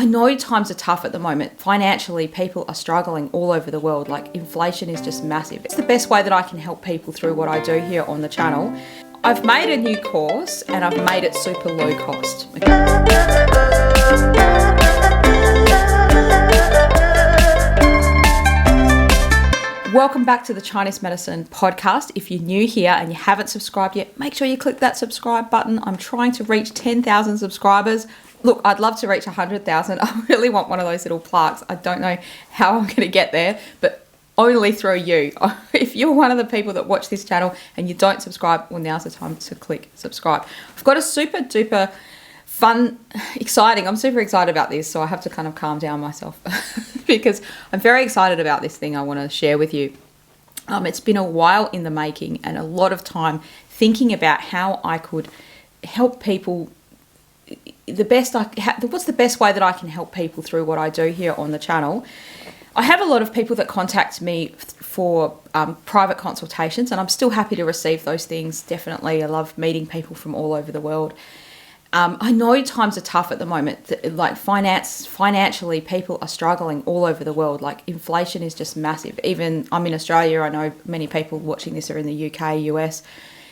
I know times are tough at the moment. Financially, people are struggling all over the world. Like, inflation is just massive. It's the best way that I can help people through what I do here on the channel. I've made a new course and I've made it super low cost. Welcome back to the Chinese Medicine Podcast. If you're new here and you haven't subscribed yet, make sure you click that subscribe button. I'm trying to reach 10,000 subscribers. Look, I'd love to reach 100,000. I really want one of those little plaques. I don't know how I'm going to get there, but only through you. If you're one of the people that watch this channel and you don't subscribe, well, now's the time to click subscribe. I've got a super duper fun, exciting, I'm super excited about this, so I have to kind of calm down myself because I'm very excited about this thing I want to share with you. It's been a while in the making and a lot of time thinking about how I could help people what's the best way that I can help people through what I do here on the channel. I have a lot of people that contact me for private consultations, and I'm still happy to receive those things. Definitely, I love meeting people from all over the world. I know times are tough at the moment. Like, financially, people are struggling all over the world. Like, inflation is just massive. Even I'm in Australia. I know many people watching this are in the UK, US,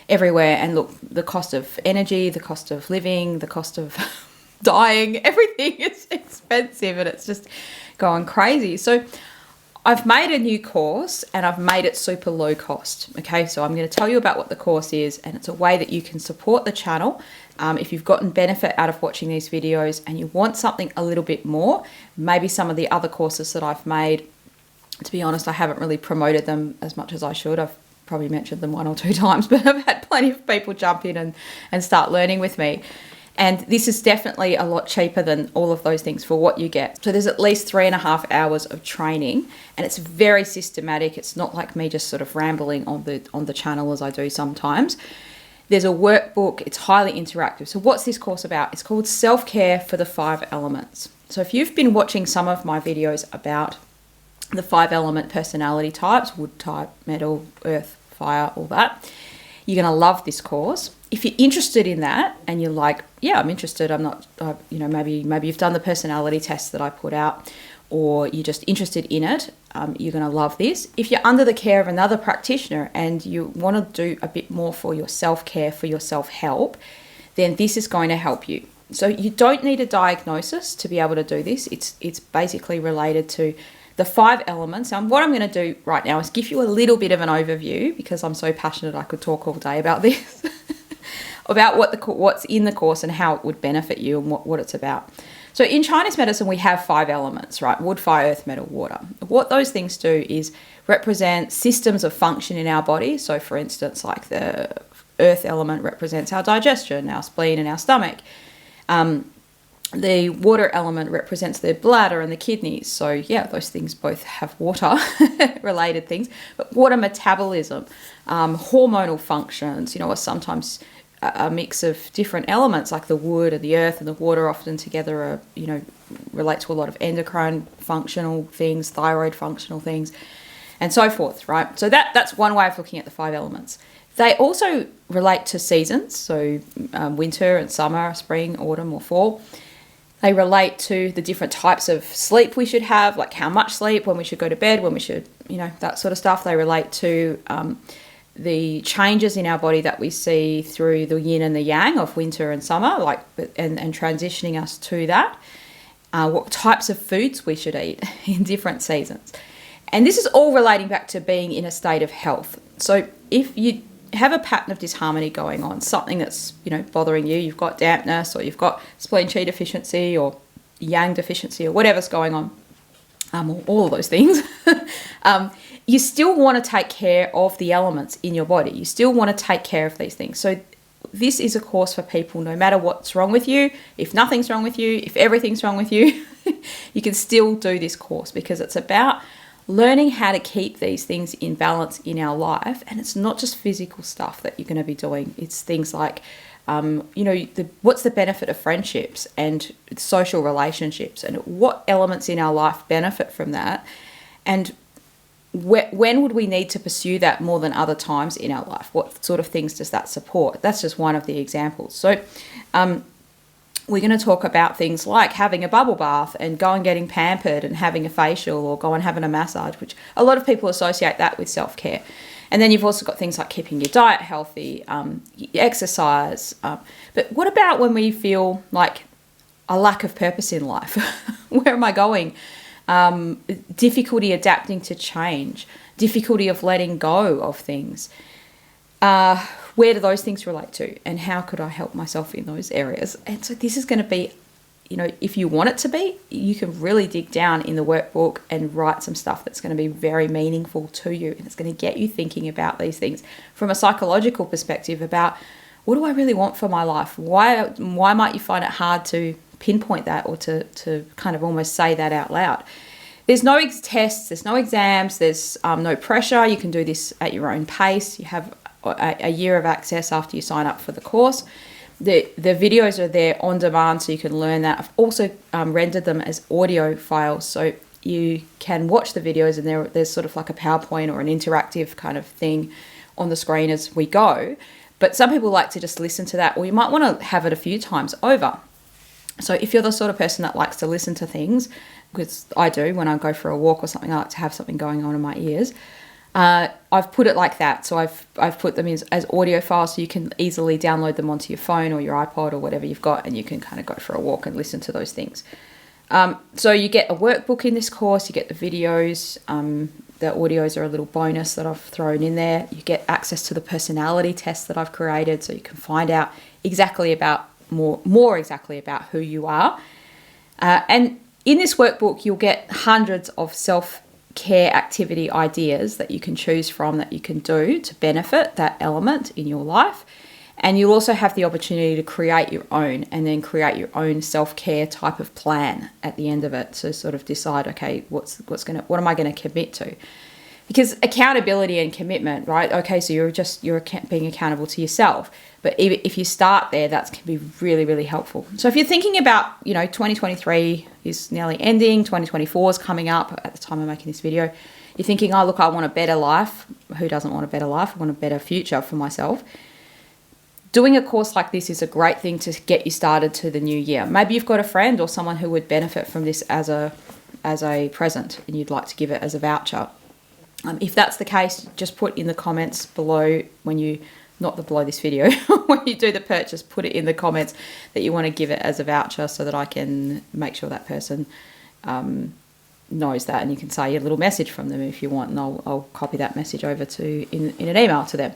everywhere. And look, the cost of energy, the cost of living, the cost of dying, everything is expensive and it's just going crazy. So I've made a new course and I've made it super low cost. Okay, so I'm going to tell you about what the course is, and it's a way that you can support the channel. If you've gotten benefit out of watching these videos and you want something a little bit more, maybe some of the other courses that I've made, to be honest, I haven't really promoted them as much as I should. I've probably mentioned them 1 or 2 times, but I've had plenty of people jump in and start learning with me. And this is definitely a lot cheaper than all of those things for what you get. So there's at least 3.5 hours of training, and it's very systematic. It's not like me just sort of rambling on the channel as I do sometimes. There's a workbook. It's highly interactive. So what's this course about? It's called Self-Care for the 5 Elements. So if you've been watching some of my videos about the 5 element personality types, wood type, metal, earth, fire, all that, you're going to love this course. If you're interested in that and you're like, yeah, I'm interested, I'm not, maybe you've done the personality test that I put out, or you're just interested in it, you're going to love this. If you're under the care of another practitioner and you want to do a bit more for your self-care, for your self-help, then this is going to help you. So you don't need a diagnosis to be able to do this. It's basically related to the 5 elements. And what I'm going to do right now is give you a little bit of an overview, because I'm so passionate I could talk all day about this, about what's in the course and how it would benefit you and what it's about. So in Chinese medicine, we have 5 elements, right? Wood, fire, earth, metal, water. What those things do is represent systems of function in our body. So for instance, like the earth element represents our digestion, our spleen and our stomach. The water element represents the bladder and the kidneys. So yeah, those things both have water related things, but water metabolism, hormonal functions, are sometimes a mix of different elements, like the wood and the earth and the water often together are, relate to a lot of endocrine functional things, thyroid functional things, and so forth, right? So that's one way of looking at the 5 elements. They also relate to seasons, so winter and summer, spring, autumn or fall. They relate to the different types of sleep we should have, like how much sleep, when we should go to bed, when we should, that sort of stuff. They relate to the changes in our body that we see through the yin and the yang of winter and summer, and transitioning us to that. What types of foods we should eat in different seasons. And this is all relating back to being in a state of health. So if you have a pattern of disharmony going on, something that's, bothering you, you've got dampness or you've got spleen qi deficiency or yang deficiency or whatever's going on, or all of those things, you still want to take care of the elements in your body. You still want to take care of these things. So this is a course for people, no matter what's wrong with you. If nothing's wrong with you, if everything's wrong with you, you can still do this course, because it's about learning how to keep these things in balance in our life. And it's not just physical stuff that you're going to be doing. It's things like, what's the benefit of friendships and social relationships, and what elements in our life benefit from that, and when would we need to pursue that more than other times in our life? What sort of things does that support? That's just one of the examples. So we're going to talk about things like having a bubble bath and going getting pampered and having a facial or going having a massage, which a lot of people associate that with self-care. And then you've also got things like keeping your diet healthy, exercise. But what about when we feel like a lack of purpose in life? Where am I going? Difficulty adapting to change, difficulty of letting go of things. Where do those things relate to, and how could I help myself in those areas? And so this is going to be, if you want it to be, you can really dig down in the workbook and write some stuff that's going to be very meaningful to you, and it's going to get you thinking about these things from a psychological perspective about, what do I really want for my life? Why might you find it hard to pinpoint that, or to kind of almost say that out loud? There's no tests, there's no exams, there's no pressure. You can do this at your own pace. You have a year of access after you sign up for the course. The videos are there on demand, so you can learn that. I've also rendered them as audio files, so you can watch the videos, and there's sort of like a PowerPoint or an interactive kind of thing on the screen as we go. But some people like to just listen to that, or you might want to have it a few times over. So if you're the sort of person that likes to listen to things, because I do when I go for a walk or something, I like to have something going on in my ears. I've put it like that. So I've put them as audio files, so you can easily download them onto your phone or your iPod or whatever you've got, and you can kind of go for a walk and listen to those things. So you get a workbook in this course, you get the videos, the audios are a little bonus that I've thrown in there. You get access to the personality test that I've created, so you can find out exactly about more exactly about who you are. And in this workbook, you'll get hundreds of self-care activity ideas that you can choose from, that you can do to benefit that element in your life. And you'll also have the opportunity to create your own, and then create your own self-care type of plan at the end of it. So sort of decide, okay, what am I going to commit to? Because accountability and commitment, right? Okay, so you're being accountable to yourself. But if you start there, that can be really, really helpful. So if you're thinking about, 2023 is nearly ending, 2024 is coming up at the time of making this video. You're thinking, oh, look, I want a better life. Who doesn't want a better life? I want a better future for myself. Doing a course like this is a great thing to get you started to the new year. Maybe you've got a friend or someone who would benefit from this as a present, and you'd like to give it as a voucher. If that's the case, just put in the comments below below this video, when you do the purchase, put it in the comments that you want to give it as a voucher, so that I can make sure that person knows that, and you can say a little message from them if you want, and I'll copy that message over in an email to them.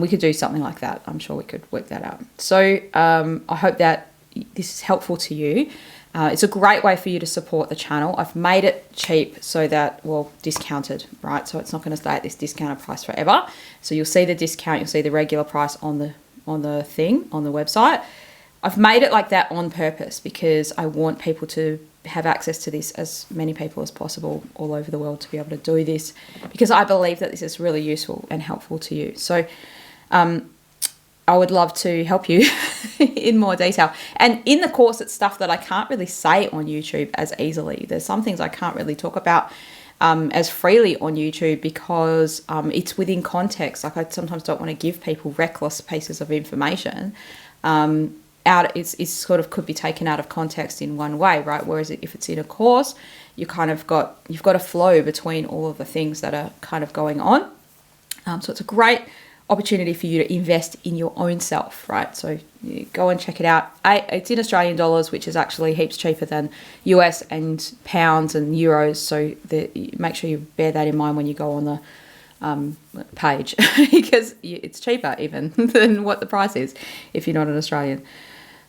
We could do something like that. I'm sure we could work that out. So I hope that this is helpful to you. It's a great way for you to support the channel. I've made it cheap so that, discounted, right? So it's not going to stay at this discounted price forever. So you'll see the discount, you'll see the regular price on the website. I've made it like that on purpose because I want people to have access to this, as many people as possible all over the world, to be able to do this, because I believe that this is really useful and helpful to you. So I would love to help you in more detail. And in the course, it's stuff that I can't really say on YouTube as easily. There's some things I can't really talk about as freely on YouTube because it's within context. Like, I sometimes don't want to give people reckless pieces of information. It's sort of could be taken out of context in one way, right? Whereas if it's in a course, you've got a flow between all of the things that are kind of going on. So it's a great opportunity for you to invest in your own self, right? So you go and check it out. It's in Australian dollars, which is actually heaps cheaper than US and pounds and euros. So make sure you bear that in mind when you go on the page, because it's cheaper even than what the price is if you're not an Australian.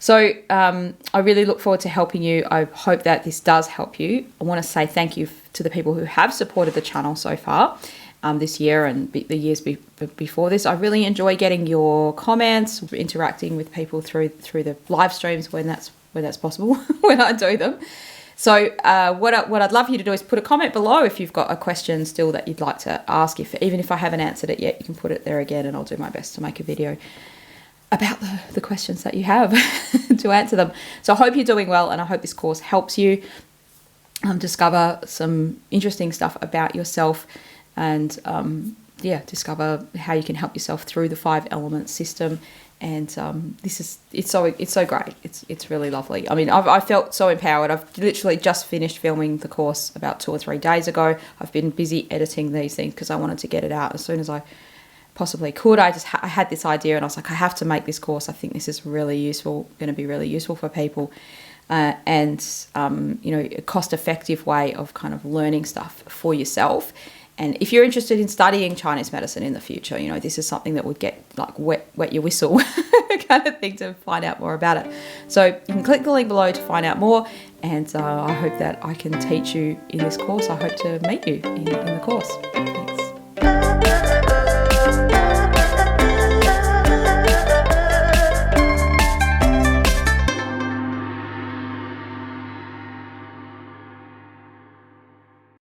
So I really look forward to helping you. I hope that this does help you. I want to say thank you to the people who have supported the channel so far this year and the years before this. I really enjoy getting your comments, interacting with people through the live streams when that's possible, when I do them. So what I'd love you to do is put a comment below if you've got a question still that you'd like to ask. Even if I haven't answered it yet, you can put it there again, and I'll do my best to make a video about the questions that you have to answer them. So I hope you're doing well, and I hope this course helps you discover some interesting stuff about yourself, and discover how you can help yourself through the 5 element system And it's so great. It's really lovely. I mean, I felt so empowered. I've literally just finished filming the course about 2 or 3 days ago. I've been busy editing these things because I wanted to get it out as soon as I possibly could. I had this idea, and I was like, I have to make this course. I think this is really useful, going to be really useful for people, and a cost-effective way of kind of learning stuff for yourself. And if you're interested in studying Chinese medicine in the future, this is something that would get like wet your whistle kind of thing to find out more about it. So you can click the link below to find out more. And I hope that I can teach you in this course. I hope to meet you in the course. Thanks.